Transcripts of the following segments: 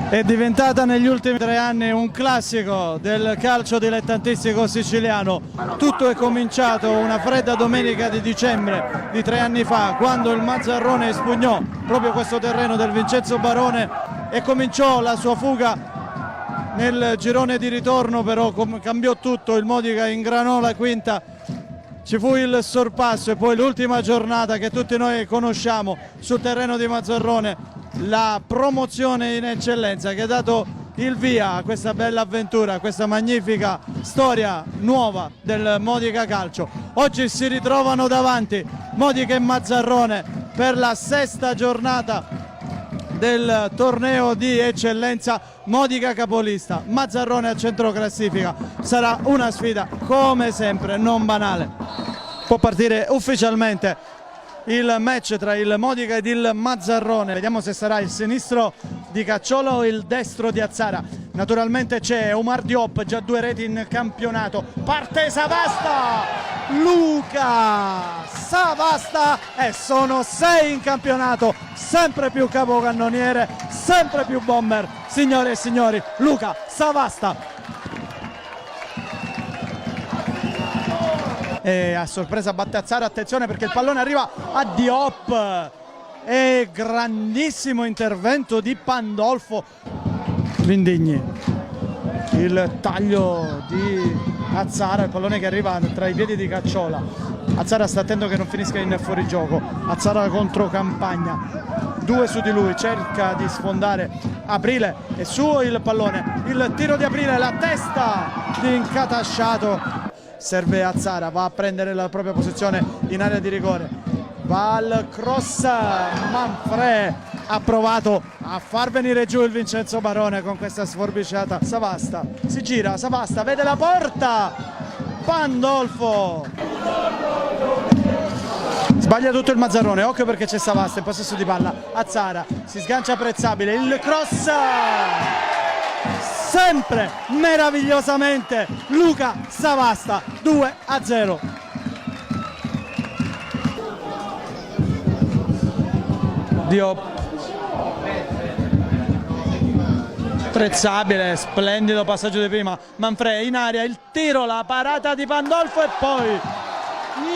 È diventata negli ultimi 3 anni un classico del calcio dilettantistico siciliano. Tutto è cominciato una fredda domenica di dicembre di 3 anni fa, quando il Mazzarrone espugnò proprio questo terreno del Vincenzo Barone e cominciò la sua fuga. Nel girone di ritorno però cambiò tutto, il Modica ingranò la quinta, ci fu il sorpasso e poi l'ultima giornata che tutti noi conosciamo sul terreno di Mazzarrone, la promozione in eccellenza che ha dato il via a questa bella avventura, a questa magnifica storia nuova del Modica Calcio. Oggi si ritrovano davanti Modica e Mazzarrone per la 6ª giornata del torneo di eccellenza. Modica capolista, Mazzarrone a centro classifica. Sarà una sfida come sempre non banale. Può partire ufficialmente il match tra il Modica ed il Mazzarrone. Vediamo se sarà il sinistro di Cacciola o il destro di Azzara. Naturalmente c'è Omar Diop, già 2 reti in campionato. Parte Savasta! Luca Savasta e sono 6 in campionato, sempre più capocannoniere, sempre più bomber, signore e signori, Luca Savasta. E a sorpresa batte Azzara, attenzione perché il pallone arriva a Diop e grandissimo intervento di Pandolfo. Vindigni, il taglio di Azzara, il pallone che arriva tra i piedi di Cacciola. Azzara sta attento che non finisca in fuorigioco. Azzara contro Campagna, 2 su di lui, cerca di sfondare Aprile, è suo il pallone, il tiro di Aprile, la testa di Incatasciato. Serve Azzara, va a prendere la propria posizione in area di rigore, va al cross, Manfred ha provato a far venire giù il Vincenzo Barone con questa sforbiciata. Savasta si gira, Savasta vede la porta, Pandolfo sbaglia tutto il Mazzarrone, occhio perché c'è Savasta in possesso di palla. Azzara si sgancia apprezzabile, il cross sempre meravigliosamente Luca Savasta, 2-0. Diop, apprezzabile, splendido passaggio di prima, Manfred in aria, il tiro, la parata di Pandolfo e poi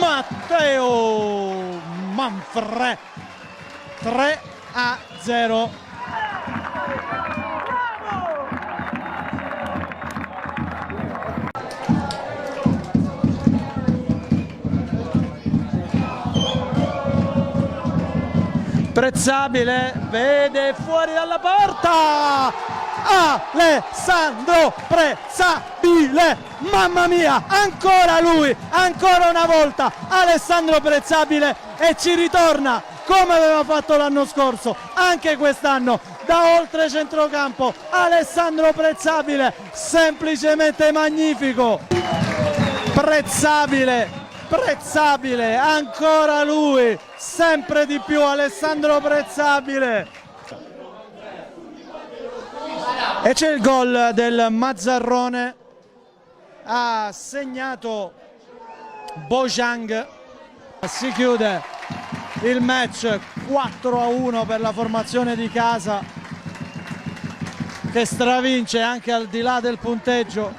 Matteo Manfred, 3-0. Prezzabile, vede fuori dalla porta Alessandro Prezzabile, mamma mia, ancora lui, ancora una volta Alessandro Prezzabile e ci ritorna come aveva fatto l'anno scorso, anche quest'anno da oltre centrocampo. Alessandro Prezzabile, semplicemente magnifico. Prezzabile, ancora lui, sempre di più Alessandro Prezzabile. E c'è il gol del Mazzarrone, ha segnato Bojang. Si chiude il match 4-1 per la formazione di casa, che stravince anche al di là del punteggio.